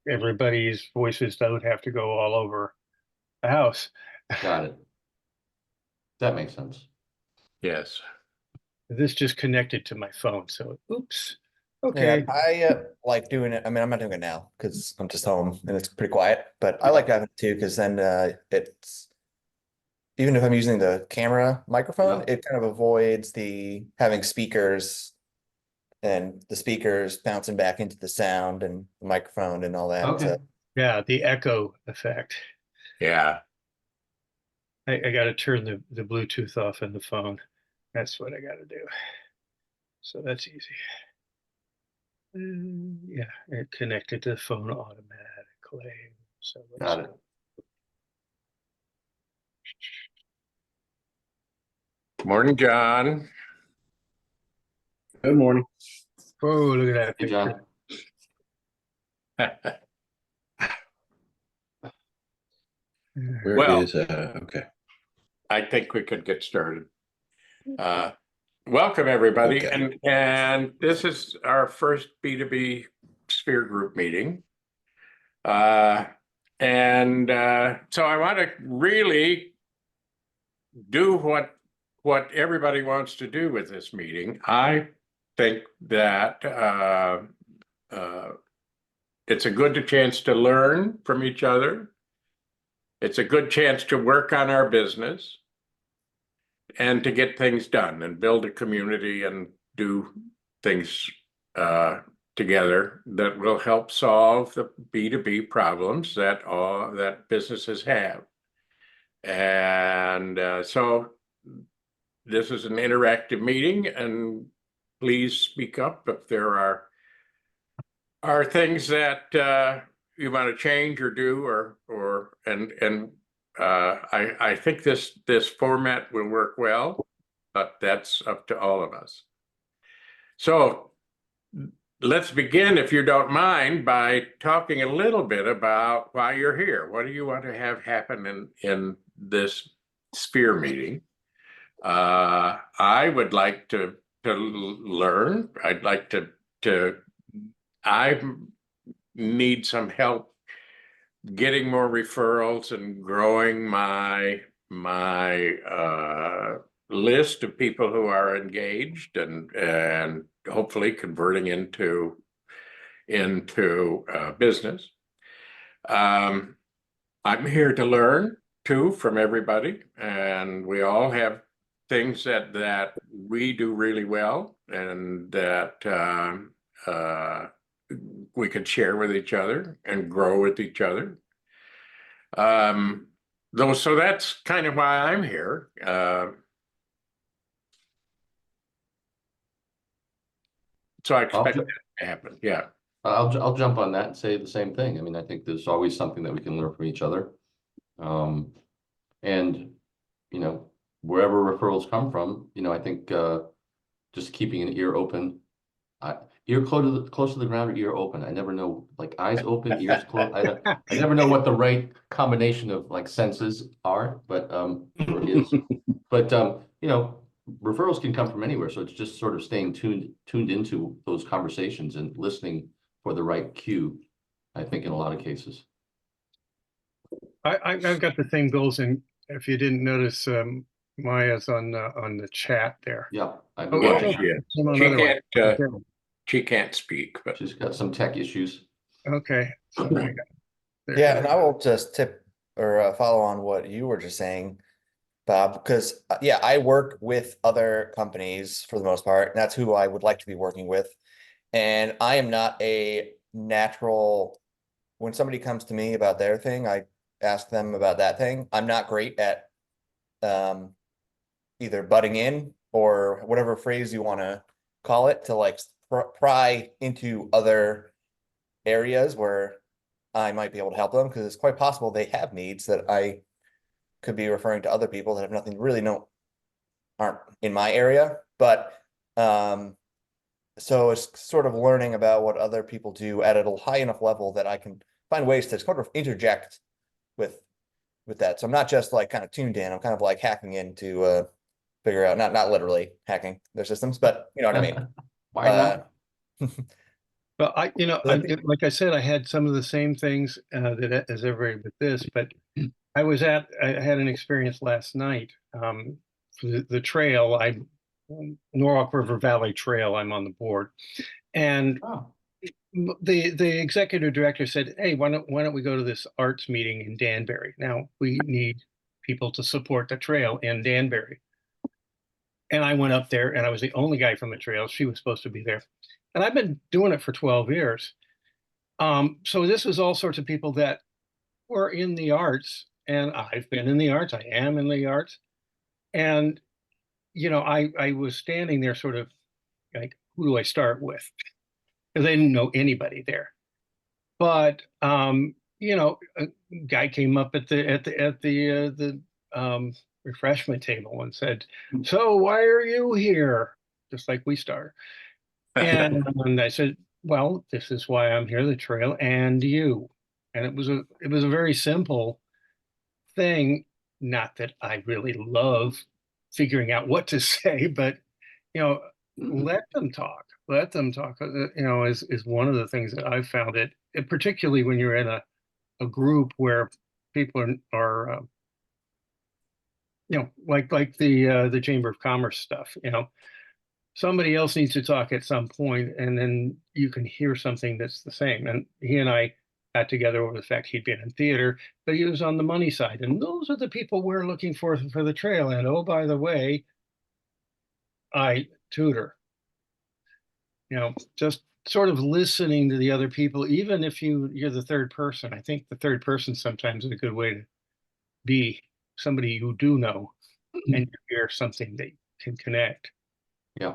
everybody's voices don't have to go all over the house. Got it. That makes sense. Yes. This just connected to my phone, so oops. Yeah, Okay. I like doing it. I mean, I'm not doing it now because I'm just home and it's pretty quiet. But I like having it too because then it's even if I'm using the camera microphone, Yeah. it kind of avoids the having speakers and the speakers bouncing back into the sound and the microphone and all that. Okay. Yeah, the echo effect. Yeah. I got to turn the Bluetooth off in the phone. That's what I got to do. So that's easy. Yeah, it connected to the phone automatically. So Got it. Morning, John. Good morning. Oh, look at that Hey, picture. John. Where Well- is okay. I think we could get started. Welcome, everybody. Okay. And this is our first B2B Sphere Group meeting. So I want to really do what everybody wants to do with this meeting. I think that it's a good chance to learn from each other. It's a good chance to work on our business and to get things done and build a community and do things together that will help solve the B2B problems that businesses have. And so this is an interactive meeting, and please speak up if there are things that you want to change or do, I think this format will work well, but that's up to all of us. So let's begin, if you don't mind, by talking a little bit about why you're here. What do you want to have happen in this Sphere meeting? I would like to learn. I'd like to I need some help getting more referrals and growing my list of people who are engaged and hopefully converting into business. I'm here to learn too from everybody, and we all have things that we do really well and that we can share with each other and grow with each other. So that's kind of why I'm here. So I expect that to happen. Yeah. I'll jump on that and say the same thing. I mean, I think there's always something that we can learn from each other. And, you know, wherever referrals come from, you know, I think just keeping an ear open, ear close to the ground or ear open. I never know, like eyes open, ears closed. I never know what the right combination of like senses are, but or is. But you know, referrals can come from anywhere, so it's just sort of staying tuned into those conversations and listening for the right cue, I think, in a lot of cases. I've got the same goals, and if you didn't notice, Maya's on the chat there. Yeah, I Oh, Yeah, oh, yeah. come on, other way. She can't speak, but she's got some tech issues. Okay. So Yeah, and I will just tip or follow on what you were just saying, Bob, because yeah, I work with other companies for the most part, and that's who I would like to be working with. And I am not a natural, when somebody comes to me about their thing, I ask them about that thing. I'm not great at either butting in or whatever phrase you want to call it, to like pry into other areas where I might be able to help them, because it's quite possible they have needs that I could be referring to other people that have nothing really aren't in my area. But so it's sort of learning about what other people do at a high enough level that I can find ways to sort of interject with that. So I'm not just like kind of tuned in, I'm kind of like hacking in to figure out, not literally hacking their systems, but you know what I mean. Why not? But That'd be- like I said, I had some of the same things that as everybody with this, but I had an experience last night for the trail. Norwalk River Valley Trail. I'm on the board, and Oh, the executive director said, "Hey, why don't we go to this arts meeting in Danbury? Now we need people to support the trail in Danbury." And I went up there, and I was the only guy from the trail. She was supposed to be there, and I've been doing it for 12 years. So this was all sorts of people that were in the arts, and I've been in the arts. I am in the arts, and I was standing there, sort of like, who do I start with? Because I didn't know anybody there. But a guy came up at the refreshment table and said, "So why are you here?" Just like we start. And I said, "Well, this is why I'm here, the trail and you." And it was a very simple thing. Not that I really love figuring out what to say, but you know, mhm. let them talk. Let them talk. Is one of the things that I've found particularly when you're in a group where people are like the Chamber of Commerce stuff. Somebody else needs to talk at some point, and then you can hear something that's the same. And he and I got together over the fact he'd been in theater, but he was on the money side, and those are the people we're looking for the trail. And oh, by the way, I tutor. Just sort of listening to the other people, even if you're the third person. I think the third person sometimes is a good way to be somebody you do know, and you hear something that can connect. Yeah.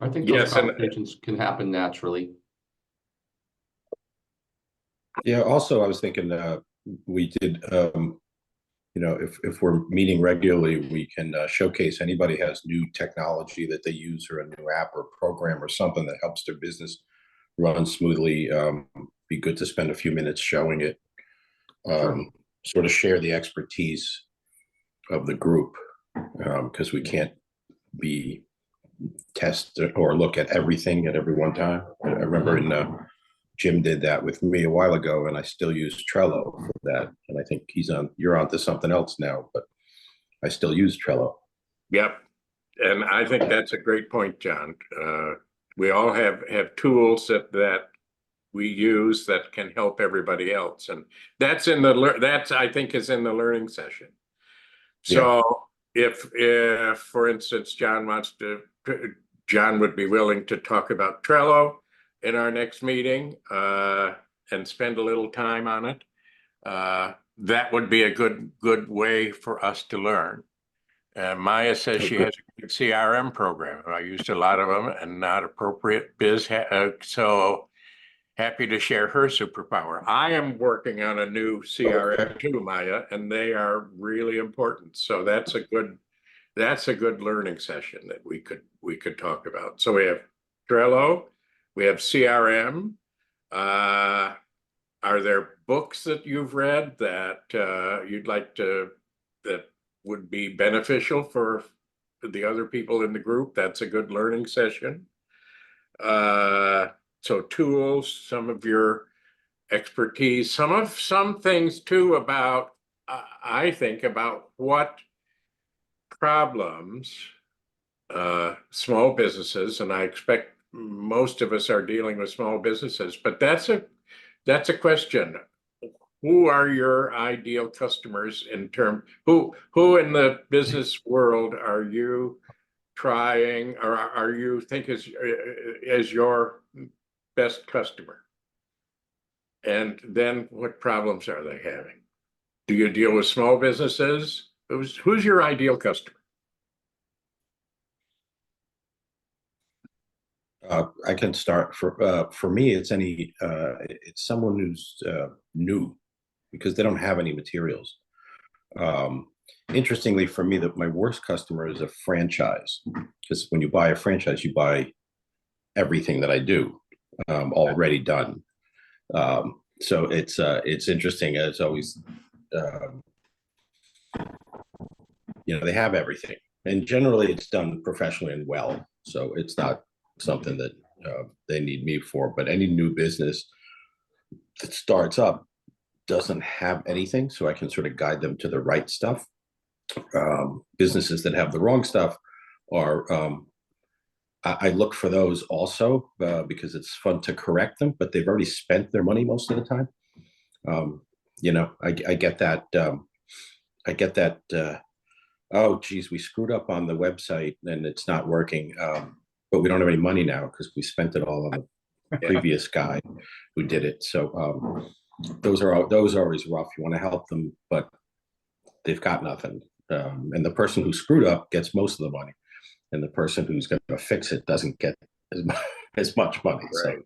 I think those Yes, and conversations can happen naturally. Yeah, also I was thinking we did if we're meeting regularly, we can showcase anybody has new technology that they use or a new app or program or something that helps their business run smoothly. Be good to spend a few minutes showing it. Sure. Sort of share the expertise of the group because we can't be test or look at everything at every one time. I remember Jim did that with me a while ago, and I still use Trello for that. And I think you're onto something else now, but I still use Trello. yep. And I think that's a great point, John. We all have tools that we use that can help everybody else. And that's I think is in the learning session. So if for instance, John would be willing to talk about Trello in our next meeting, and spend a little time on it. That would be a good way for us to learn. Maya says she has a good CRM program. I used a lot of them and not appropriate so happy to share her superpower. I am working on a new CRM too, Maya, and they are really important. So that's a good learning session that we could talk about. So we have Trello, we have CRM. Are there books that you've read that you'd like that would be beneficial for the other people in the group? That's a good learning session. So tools, some of your expertise, some things too about, I think about what problems small businesses, and I expect most of us are dealing with small businesses, but that's a question. Who are your ideal customers who in the business world are you trying, or are you think is your best customer? And then what problems are they having? Do you deal with small businesses? Who's your ideal customer? I can start for me. It's someone who's new because they don't have any materials. Um, Interestingly, for me, that my worst customer is a franchise, because when you buy a franchise, you buy everything that I do already done. So it's interesting. It's always they have everything, and generally it's done professionally and well. So it's not something that they need me for. But any new business that starts up doesn't have anything, so I can sort of guide them to the right stuff. Businesses that have the wrong stuff are I look for those also because it's fun to correct them, but they've already spent their money most of the time. I get that. I get that. Oh, geez, we screwed up on the website and it's not working, but we don't have any money now because we spent it all on the previous guy who did it. So those are always rough. You want to help them, but they've got nothing. And the person who screwed up gets most of the money, and the person who's going to fix it doesn't get as much money. Right. So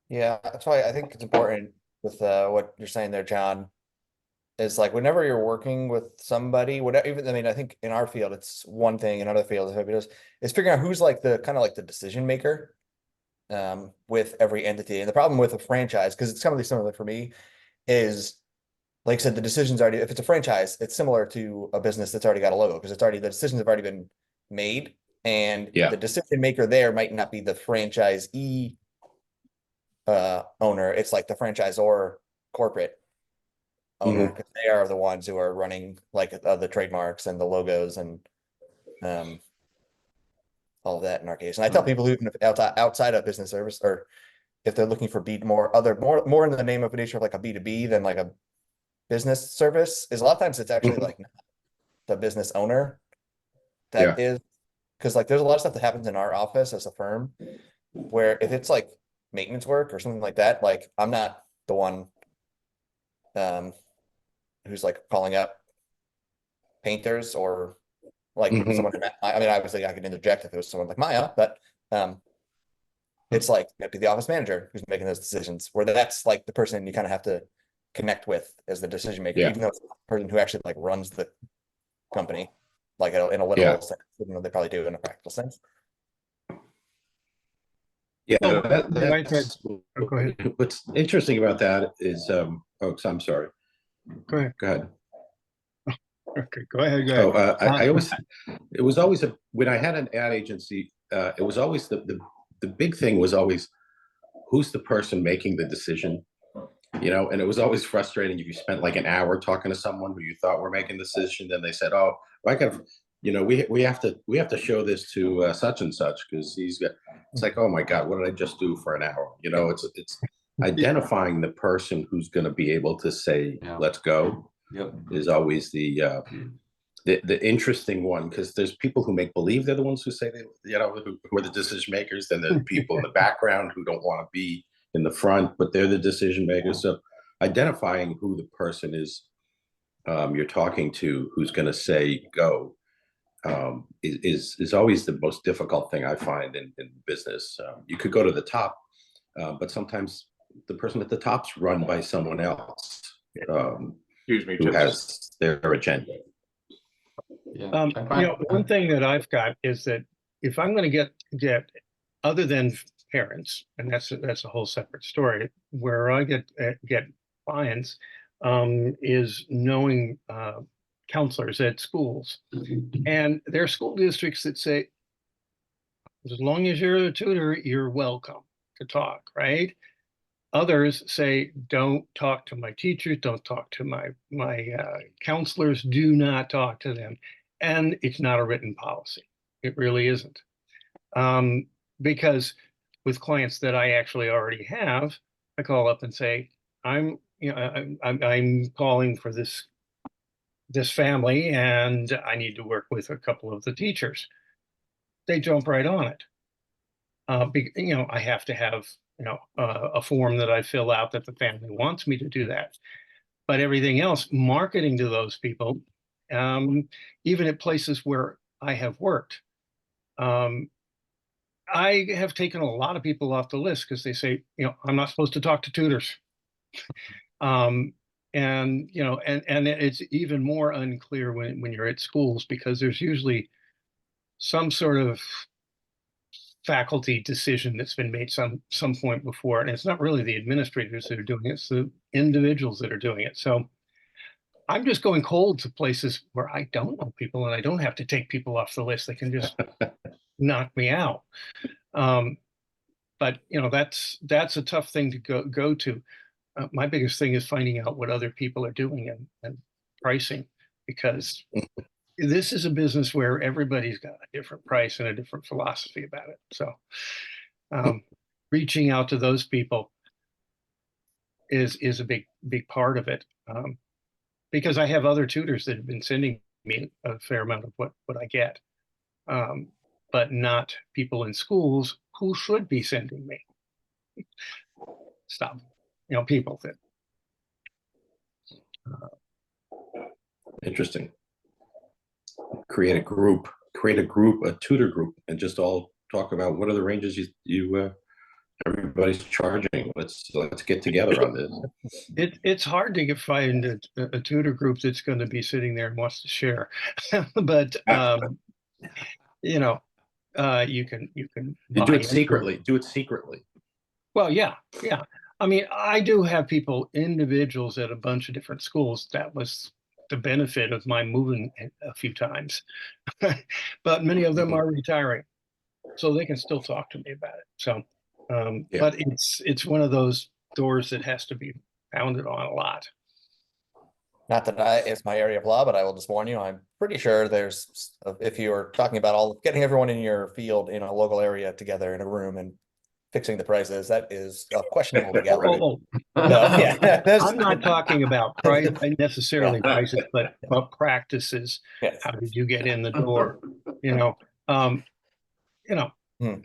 Yeah, that's why I think it's important with what you're saying there, John, is like whenever you're working with somebody, whatever, even, I mean, I think in our field, it's one thing, in other fields, is figuring out who's like the kind of like the decision maker with every entity. And the problem with a franchise, because it's kind of similar for me, is like I said, the decision's already, if it's a franchise, it's similar to a business that's already got a logo because it's already, the decisions have already been made. And Yeah. the decision maker there might not be the franchisee owner, it's like the franchisor corporate owner, because they are the ones who are running like the trademarks and the logos and all of that in our case. And I tell people who even outside of business service, or if they're looking for more in the name of nature of like a B2B than like a business service, is a lot of times it's actually like the business owner that is, because like there's a lot of stuff that happens in our office as a firm where if it's like maintenance work or something like that, like I'm not the one who's like calling up painters or like someone. I mean, obviously I could interject if it was someone like Maya, but it's like it'd be the office manager who's making those decisions, where that's like the person you kind of have to connect with as the decision maker, even though it's the person who actually like runs the company, like in a literal sense, even though they probably do in a practical sense. Yeah, Well, that's go ahead. what's interesting about that is, I'm sorry. Go ahead. Go ahead. Okay, go ahead. Go ahead. I always, it was always when I had an ad agency, it was always the big thing was always who's the person making the decision, and it was always frustrating if you spent like an hour talking to someone who you thought were making the decision, then they said, oh, I got, we have to show this to such and such because he's got. It's like, oh my God, what did I just do for an hour? It's identifying the person who's going to be able to say, let's go. Yep. Is always the interesting one, because there's people who make believe they're the ones who say who are the decision makers, then there's people in the background who don't want to be in the front, but they're the decision makers. So identifying who the person is you're talking to who's going to say go is always the most difficult thing I find in business. You could go to the top, but sometimes the person at the top's run by someone else. Excuse me, who has their agenda. One thing that I've got is that if I'm going to get other than parents, and that's a whole separate story, where I get clients is knowing counselors at schools, and there are school districts that say, as long as you're a tutor, you're welcome to talk, right? Others say, don't talk to my teachers, don't talk to my counselors, do not talk to them. And it's not a written policy. It really isn't. Because with clients that I actually already have, I call up and say, I'm calling for this family and I need to work with a couple of the teachers. They jump right on it. I have to have a form that I fill out that the family wants me to do that. But everything else, marketing to those people, even at places where I have worked, I have taken a lot of people off the list because they say, I'm not supposed to talk to tutors. And it's even more unclear when you're at schools, because there's usually some sort of faculty decision that's been made some point before, and it's not really the administrators that are doing it, it's the individuals that are doing it. So I'm just going cold to places where I don't know people, and I don't have to take people off the list. They can just knock me out. But you know, that's a tough thing to go to. My biggest thing is finding out what other people are doing and pricing, because this is a business where everybody's got a different price and a different philosophy about it. So reaching out to those people is a big part of it. Because I have other tutors that have been sending me a fair amount of what I get, but not people in schools who should be sending me stuff. You know, people that Interesting. Create a a tutor group, and just all talk about what are the ranges everybody's charging. Let's get together on this. it's hard to find a tutor group that's going to be sitting there and wants to share, but you know, you can You buy do it into secretly. Do it secretly. Well, yeah. I mean, I do have individuals at a bunch of different schools. That was the benefit of my moving a few times. But many of them are retiring, so they can still talk to me about it. So, Yeah. but it's one of those doors that has to be pounded on a lot. Not that it's my area of law, but I will just warn you, I'm pretty sure there's, if you are talking about getting everyone in your field in a local area together in a room and fixing the prices, that is questionable legality. Oh, No, yeah. I'm not talking about price necessarily prices, but practices. Yes. How did you get in the door? You know, you know, Hmm.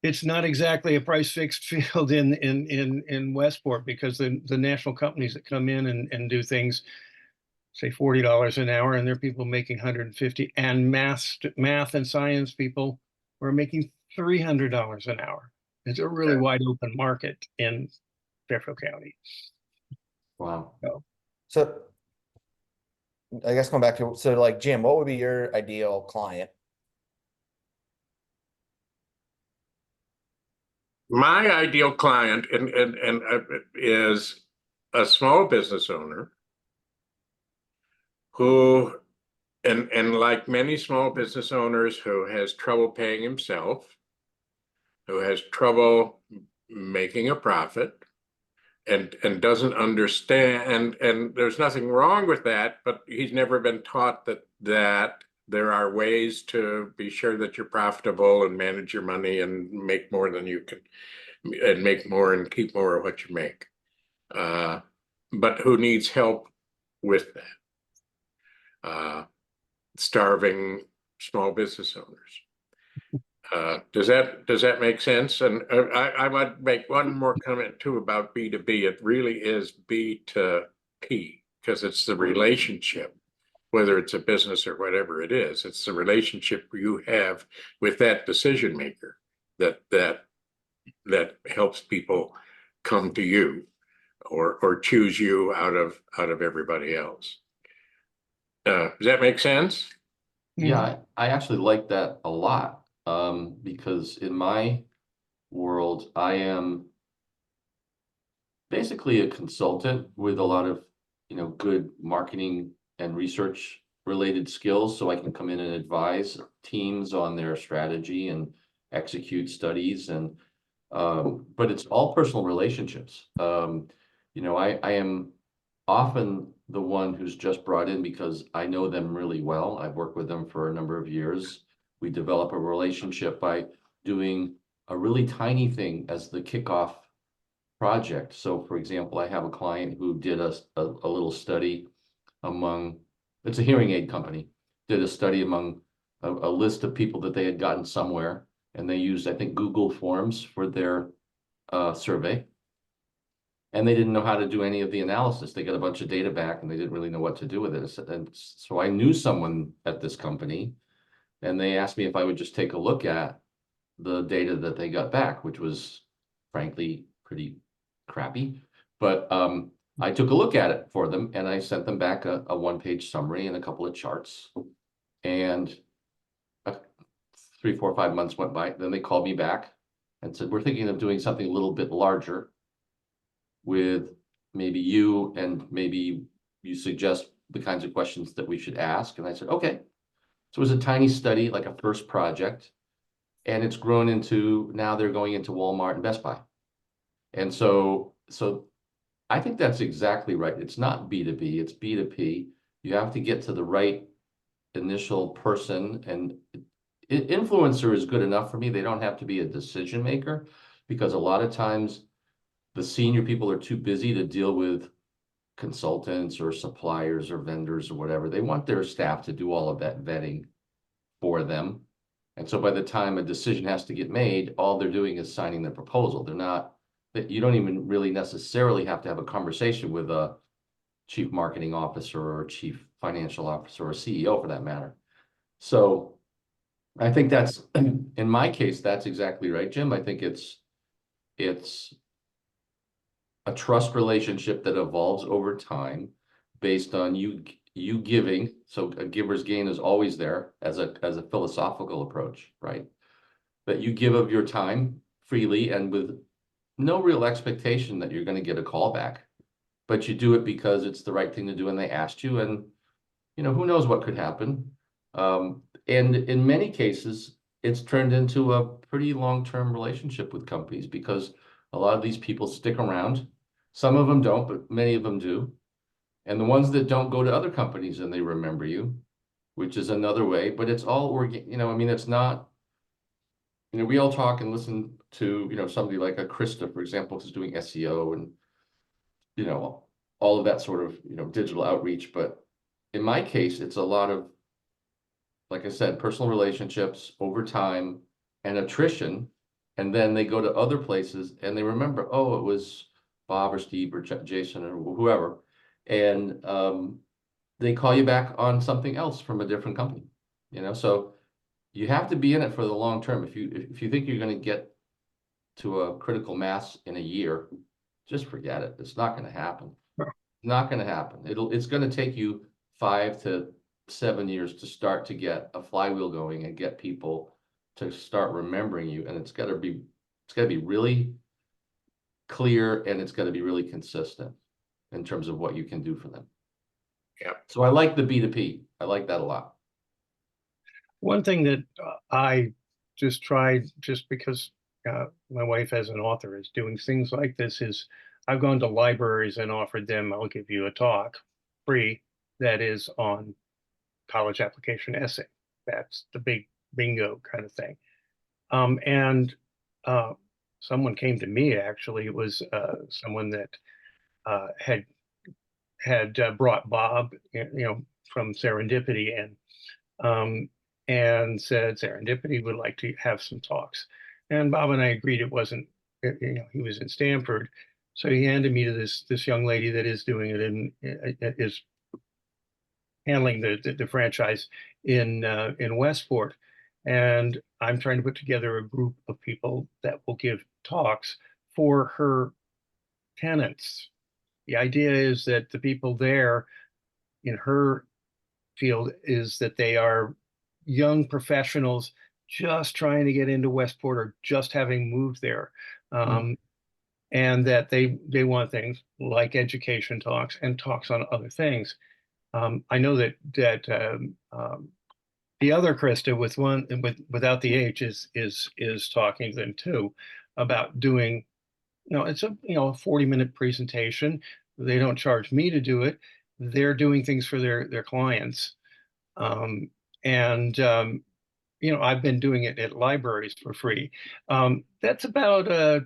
it's not exactly a price fixed field in Westport, because the national companies that come in and do things, say $40 an hour, and there are people making 150, and math and science people were making $300 an hour. It's a really wide open market in Fairfield County. Wow. So I guess going back to, so like, Jim, what would be your ideal client? My ideal client is a small business owner who, and like many small business owners, who has trouble paying himself, who has trouble making a profit, and doesn't understand, and there's nothing wrong with that, but he's never been taught that there are ways to be sure that you're profitable and manage your money and make more than you can, and make more and keep more of what you make. But who needs help with that? Starving small business owners. Does that make sense? And I would make one more comment too about B2B. It really is B to P, because it's the relationship, whether it's a business or whatever it is. It's the relationship you have with that decision maker that helps people come to you or choose you out of everybody else. Does that make sense? Yeah, I actually like that a lot, because in my world, I am basically a consultant with a lot of, good marketing and research related skills, so I can come in and advise teams on their strategy and execute studies, and but it's all personal relationships. I am often the one who's just brought in because I know them really well. I've worked with them for a number of years. We develop a relationship by doing a really tiny thing as the kickoff project. So for example, I have a client who did a little study it's a hearing aid company, did a study among a list of people that they had gotten somewhere, and they used, I think, Google Forms for their survey. And they didn't know how to do any of the analysis. They got a bunch of data back and they didn't really know what to do with it. And so I knew someone at this company, and they asked me if I would just take a look at the data that they got back, which was frankly pretty crappy. But I took a look at it for them, and I sent them back a one-page summary and a couple of charts. And 3, 4, 5 months went by. Then they called me back and said, we're thinking of doing something a little bit larger with maybe you, and maybe you suggest the kinds of questions that we should ask. And I said, okay. So it was a tiny study, like a first project, and it's grown into, now they're going into Walmart and Best Buy. And so I think that's exactly right. It's not B2B, it's B2P. You have to get to the right initial person, and influencer is good enough for me. They don't have to be a decision maker, because a lot of times the senior people are too busy to deal with consultants or suppliers or vendors or whatever. They want their staff to do all of that vetting for them. And so by the time a decision has to get made, all they're doing is signing the proposal. They're not, that you don't even really necessarily have to have a conversation with a chief marketing officer or chief financial officer or CEO for that matter. So I think that's, in my case, that's exactly right, Jim. I think it's a trust relationship that evolves over time based on you giving. So a giver's gain is always there as a philosophical approach, right? That you give of your time freely and with no real expectation that you're going to get a call back, but you do it because it's the right thing to do and they asked you, and who knows what could happen. And in many cases, it's turned into a pretty long-term relationship with companies, because a lot of these people stick around. Some of them don't, but many of them do. And the ones that don't go to other companies and they remember you, which is another way, but it's all I mean, it's not, we all talk and listen to, somebody like a Krista, for example, who's doing SEO and, all of that sort of, digital outreach. But in my case, it's a lot of, like I said, personal relationships over time and attrition. And then they go to other places and they remember, oh, it was Bob or Steve or Jason or whoever. And they call you back on something else from a different company, so you have to be in it for the long term. If you think you're going to get to a critical mass in a year, just forget it. It's not going to happen. Not going to happen. It's going to take you 5 to 7 years to start to get a flywheel going and get people to start remembering you. And it's got to be really clear, and it's got to be really consistent in terms of what you can do for them. Yeah. So I like the B2P. I like that a lot. One thing that I just tried, just because my wife as an author is doing things like this, is I've gone to libraries and offered them, I'll give you a talk free that is on college application essay. That's the big bingo kind of thing. And someone came to me, actually. It was someone that had brought Bob, from Serendipity in, and said Serendipity would like to have some talks. And Bob and I agreed it wasn't, he was in Stanford. So he handed me to this young lady that is doing it and is handling the franchise in Westport. And I'm trying to put together a group of people that will give talks for her tenants. The idea is that the people there in her field is that they are young professionals just trying to get into Westport or just having moved there. And that they want things like education talks and talks on other things. I know that the other Krista without the H is talking to them too about doing, it's a 40-minute presentation. They don't charge me to do it. They're doing things for their clients. I've been doing it at libraries for free. That's about a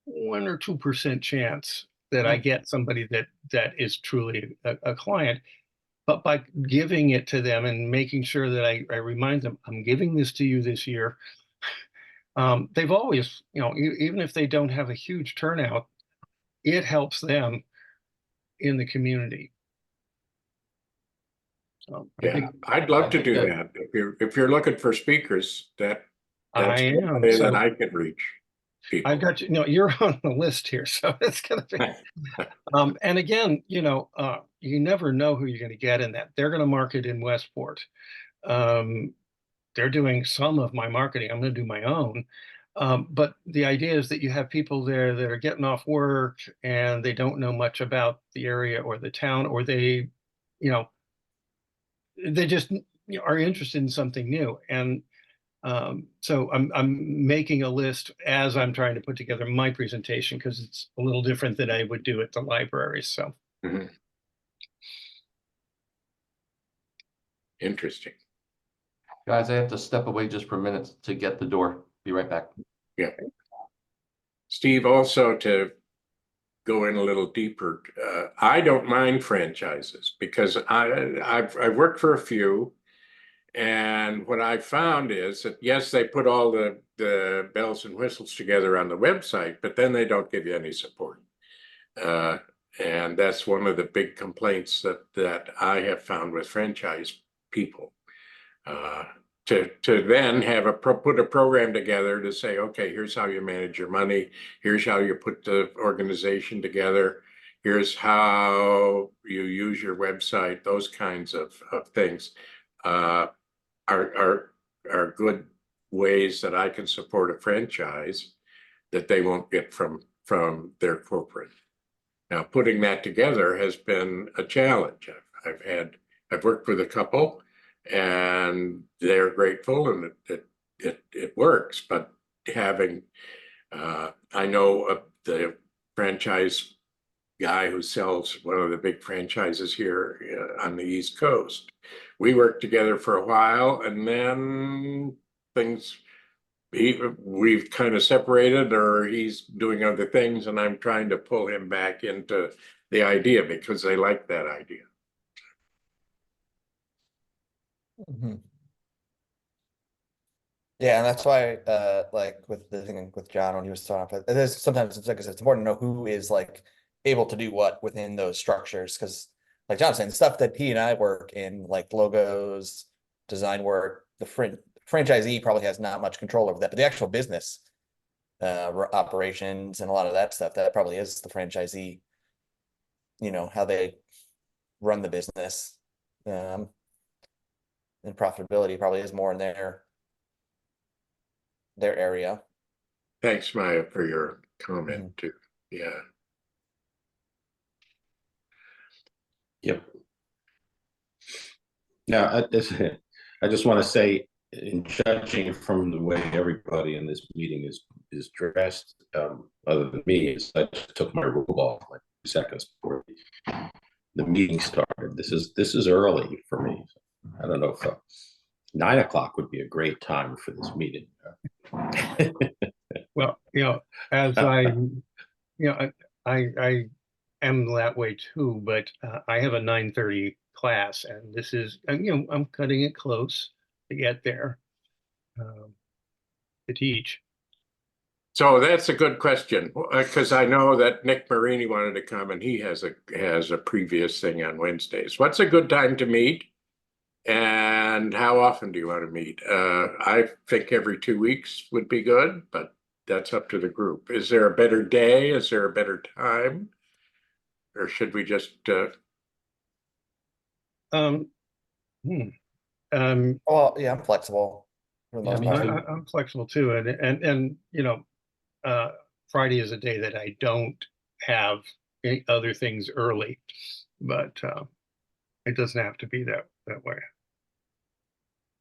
1 or 2% chance that I get somebody that is truly a client. But by giving it to them and making sure that I remind them, I'm giving this to you this year. They've always, even if they don't have a huge turnout, it helps them in the community. So Yeah, I'd love to do that. If you're looking for speakers, that's I am. way So that I could reach people. I've got you're on the list here, so it's gonna be. And again, you never know who you're going to get in that. They're going to market in Westport. They're doing some of my marketing. I'm going to do my own. But the idea is that you have people there that are getting off work and they don't know much about the area or the town, or they just are interested in something new. And so I'm making a list as I'm trying to put together my presentation, because it's a little different than I would do at the library. So Mhm. Interesting. Guys, I have to step away just for a minute to get the door. Be right back. Yeah. Steve, also to go in a little deeper, I don't mind franchises because I've worked for a few. And what I found is that, yes, they put all the bells and whistles together on the website, but then they don't give you any support. And that's one of the big complaints that I have found with franchise people. To then have put a program together to say, okay, here's how you manage your money, here's how you put the organization together, here's how you use your website, those kinds of things. Are good ways that I can support a franchise that they won't get from their corporate. Now, putting that together has been a challenge. I've worked with a couple, and they're grateful, and it works. But having, I know the franchise guy who sells one of the big franchises here on the East Coast. We worked together for a while, and then we've kind of separated, or he's doing other things, and I'm trying to pull him back into the idea because they like that idea. Mhm. Yeah, and that's why, like with the thing with John when he was talking about it is sometimes it's like I said, it's important to know who is like able to do what within those structures. Because like John's saying, stuff that he and I work in, like logos, design work, the franchisee probably has not much control over that, but the actual business operations and a lot of that stuff, that probably is the franchisee, how they run the business. And profitability probably is more in their area. Thanks, Maya, for your comment too. Yeah. Yep. Now, I just want to say, in judging from the way everybody in this meeting is dressed, other than me, is I just took my robe off like 2 seconds before the meeting started. This is early for me. I don't know if 9 o'clock would be a great time for this meeting. well, as I am that way too, but I have a 9:30 class, and this is, I'm cutting it close to get there to teach. So that's a good question, because I know that Nick Marini wanted to come, and he has a previous thing on Wednesdays. What's a good time to meet? And how often do you want to meet? I think every 2 weeks would be good, but that's up to the group. Is there a better day? Is there a better time? Or should we just, Um, hmm, um, Well, yeah, I'm flexible for the Yeah, most me part. too. I'm flexible too, and Friday is a day that I don't have any other things early, but it doesn't have to be that way.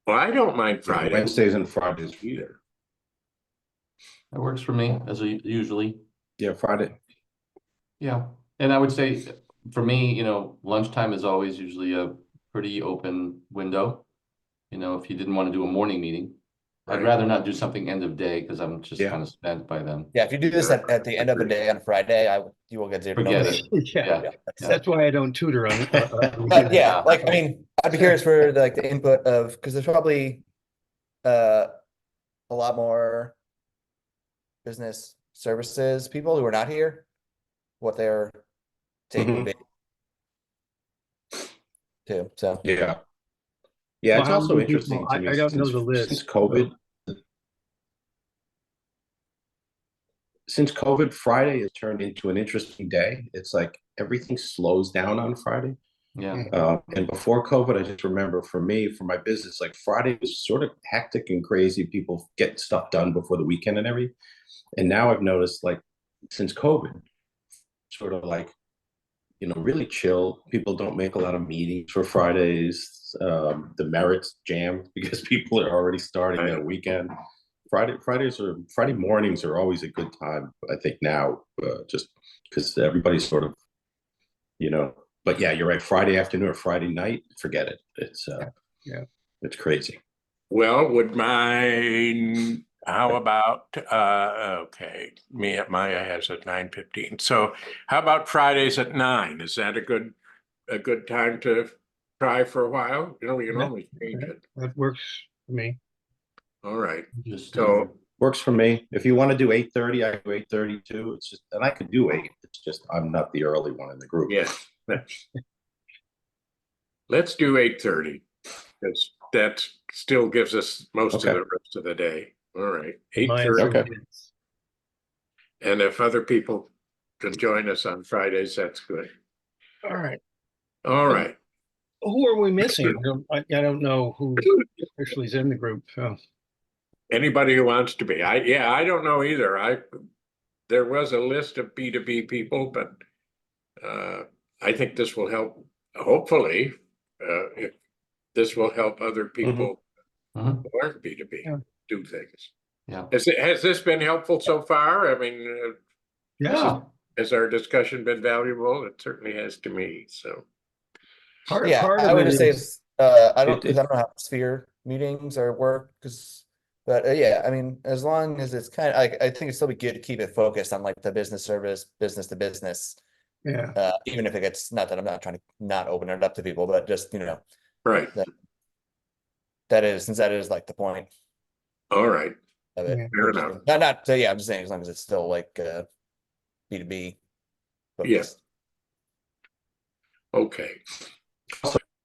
well, I don't mind Friday. Wednesdays and Fridays either. That works for me as usually. Yeah, Friday. Yeah. And I would say for me, lunchtime is always usually a pretty open window. If you didn't want to do a morning meeting, I'd Right. rather not do something end of day because I'm just Yeah. kind of spent by then. Yeah, if you do this at the end of the day on Friday, you will get zero. Forget nobody. it. Yeah, Yeah. that's why I don't tutor on. But yeah, like I mean, I'd be curious for the input of, because there's probably a lot more business services people who are not here, what their take would be too. So Yeah. Yeah, Well, it's how also many interesting people? to me I don't know the list. since COVID. Since COVID, Friday has turned into an interesting day. It's like everything slows down on Friday. Yeah. And before COVID, I just remember for me, for my business, like Friday was sort of hectic and crazy. People get stuff done before the weekend and everything. And now I've noticed, like, since COVID, sort of like, really chill. People don't make a lot of meetings for Fridays. The Merritt's jammed because people are already starting their weekend. Friday mornings are always a good time, I think now, just because everybody's sort of, but yeah, you're right. Friday afternoon or Friday night, forget it. Yeah. It's crazy. Well, how about, okay, Maya has at 9:15. So how about Fridays at 9? Is that a good time to try for a while? We can Yeah. always change it. That works for me. All right. Just, So, Works for me. If you want to do 8:30, I do 8:30 too. It's just, and I could do 8. It's just I'm not the early one in the group. yeah. Let's do 8:30, because that still gives us most of Okay. the rest of the day. All right, Mine 8:30. Okay. is- And if other people can join us on Fridays, that's good. All right. All right. Who are we missing? I don't know who officially is in the group. So. Anybody who wants to be. I don't know either. There was a list of B2B people, but I think this will help, hopefully, if this will help other people Mhm. who aren't B2B Yeah. do things. Yeah. Has this been helpful so far? I mean, Yeah. has our discussion been valuable? It certainly has to me, so. Part Yeah, of I would it just say is it's, I don't, It- because I don't know how Sphere meetings or work, but yeah, I mean, as long as it's kind of, I think it'd still be good to keep it focused on like the business service, business to business. yeah. Even if it gets, not that I'm not trying to not open it up to people, but just, Right, since that is like the point all right, of it. Yeah. fair enough. Not, so yeah, I'm just saying, as long as it's still like, B2B. Yes. focused. Okay,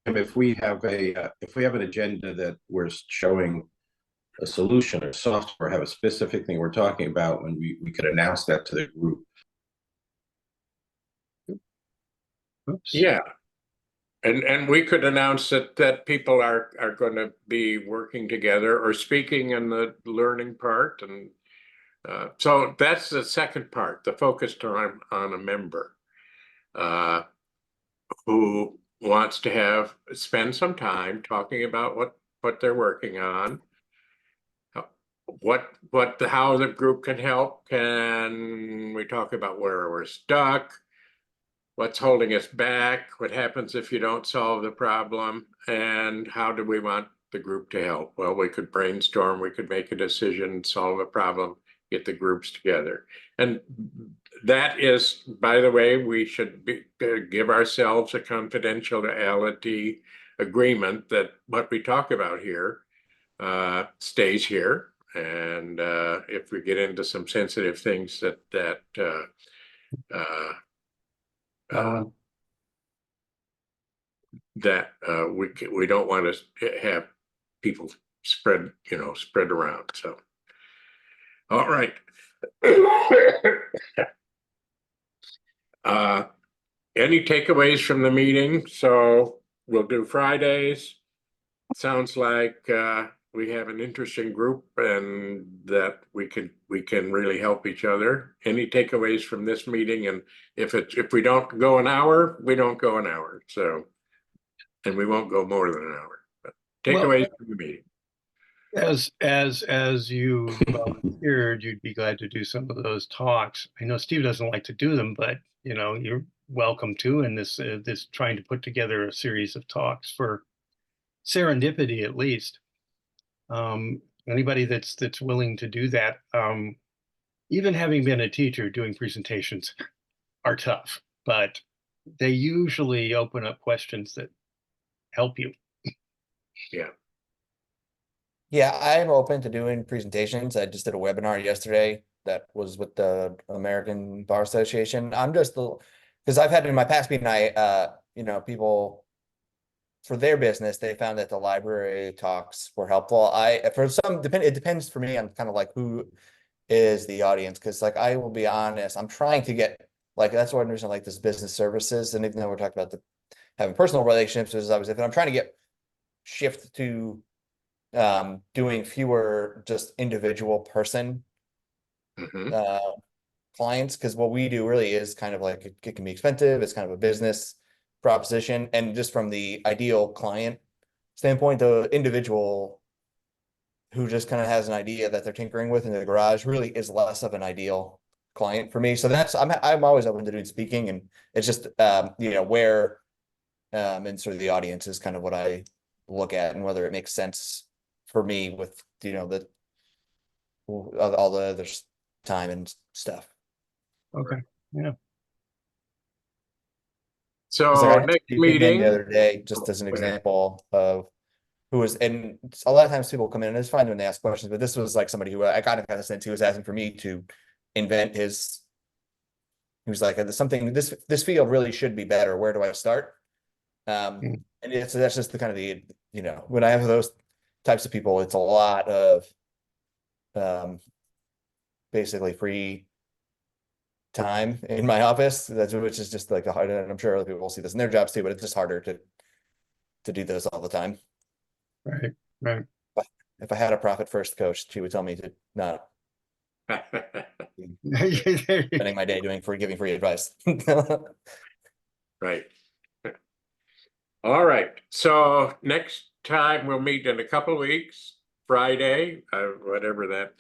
If we have an agenda that we're showing a solution or software, have a specific thing we're talking about, when we could announce that to the group. Oops. yeah. And we could announce that people are going to be working together or speaking in the learning part, and so that's the second part, the focus time on a member who wants to spend some time talking about what they're working on, how the group can help. Can we talk about where we're stuck? What's holding us back? What happens if you don't solve the problem? And how do we want the group to help? Well, we could brainstorm, we could make a decision, solve a problem, get the groups together. And that is, by the way, we should give ourselves a confidentiality agreement that what we talk about here stays here. And if we get into some sensitive things that we don't want to have people spread around. So, all right. Any takeaways from the meeting? So we'll do Fridays. Sounds like we have an interesting group and that we can really help each other. Any takeaways from this meeting? And if we don't go an hour, we don't go an hour. So, and we won't go more than an hour. But takeaways from the meeting. As you volunteered, you'd be glad to do some of those talks. I know Steve doesn't like to do them, but you're welcome to. And this trying to put together a series of talks for serendipity, at least. Anybody that's willing to do that. Even having been a teacher, doing presentations are tough, but they usually open up questions that help you. Yeah. Yeah, I'm open to doing presentations. I just did a webinar yesterday that was with the American Bar Association. I'm just because I've had in my past BNI, people for their business, they found that the library talks were helpful. It depends for me on kind of like who is the audience, because like I will be honest, I'm trying to get like that's one reason I like this business services, and even though we're talking about having personal relationships, is if I'm trying to shift to doing fewer just individual person Mhm. clients, because what we do really is kind of like, it can be expensive, it's kind of a business proposition, and just from the ideal client standpoint, the individual who just kind of has an idea that they're tinkering with in the garage really is less of an ideal client for me. So that's, I'm always open to doing speaking, and it's just, you know, where, and sort of the audience is kind of what I look at, and whether it makes sense for me with, you know, the all the other time and stuff. Okay, yeah. 'Cause So I had next somebody who came in meeting, the other day, just as an Go ahead. example of who was, and a lot of times people come in and it's fine when they ask questions, but this was like somebody who I kind of sense he was asking for me to invent his. He was like, "There's something, this field really should be better. Where do I start?" Hmm. And that's just the kind of the, you know, when I have those types of people, it's a lot of basically free time in my office. That's, which is just like a hard, and I'm sure other people will see this in their jobs too, but it's just harder to do those all the time. Right, right. If I had a profit first coach, she would tell me to not spending my day giving free advice. right. All right, so next time we'll meet in a couple of weeks, Friday, whatever that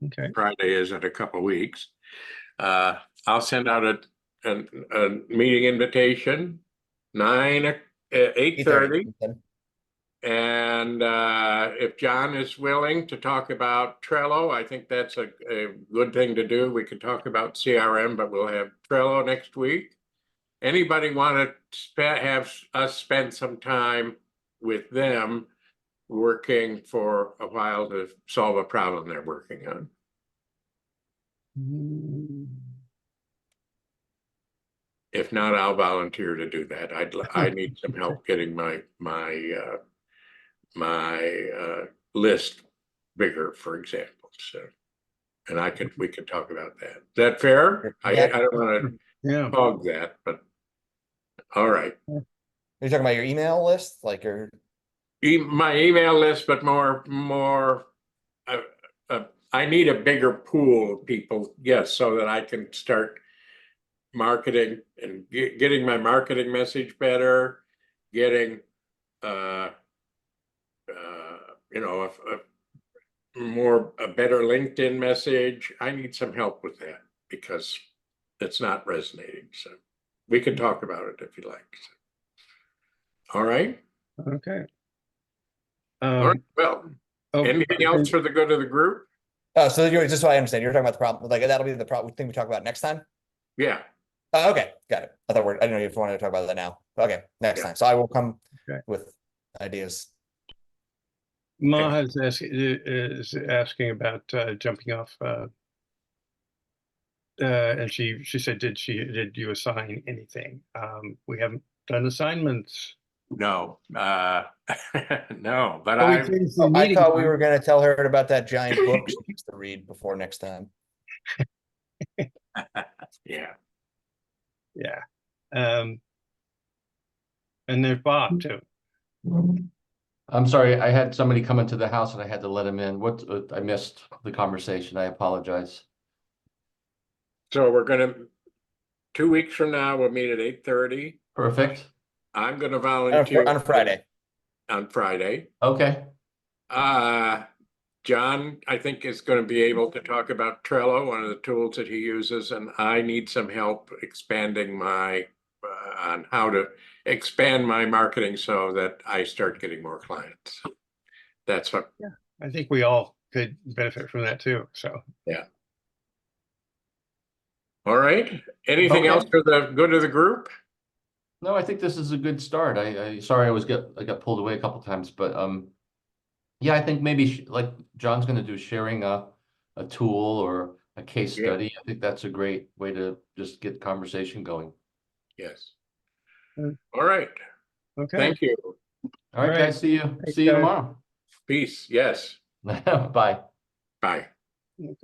Okay, Friday is in a couple of weeks. I'll send out a meeting invitation, 8:30. And if John is willing to talk about Trello, I think that's a good thing to do. We could talk about CRM, but we'll have Trello next week. Anybody want to have us spend some time with them working for a while to solve a problem they're working on? If not, I'll volunteer to do that. I need some help getting my list bigger, for example. So, and we could talk about that. Is that fair? I don't want yeah. to hog that, but all right. Are you talking about your email list, like your? My email list, but more. I need a bigger pool of people, yes, so that I can start marketing and getting my marketing message better, getting you know, a better LinkedIn message. I need some help with that because it's not resonating. So we can talk about it if you like. So, all right. Okay. All right. Well, anything else for the good of the group? Oh, so you're, just so I understand, you're talking about the problem, like that'll be the problem thing we talk about next time? Yeah. Okay, got it. I didn't know if you wanted to talk about that now. Okay, next time. So I will come with ideas. Ma is asking about jumping off. And she said, did you assign anything? We haven't done assignments. No, no, but Oh, we I changed the I meeting thought we time. were gonna tell her about that giant book she needs to read before next time. yeah. Yeah. And there's Bob too. I'm sorry, I had somebody come into the house and I had to let him in. What, I missed the conversation. I apologize. So we're gonna 2 weeks from now, we'll meet at 8:30. Perfect. I'm gonna volunteer On a Friday. on Friday. Okay. John, I think, is going to be able to talk about Trello, one of the tools that he uses, and I need some help expanding my on how to expand my marketing so that I start getting more clients. That's what. Yeah, I think we all could benefit from that too. So Yeah. All right. Anything else for the good of the group? No, I think this is a good start. Sorry I got pulled away a couple times, but yeah, I think maybe like John's going to do sharing a tool or a case study. I think that's a great way to just get the conversation going. Yes. Mm. All right. okay. Thank you. All right, guys. See you. Thanks, See you guys. tomorrow. Peace. Yes. Bye. Bye. Okay.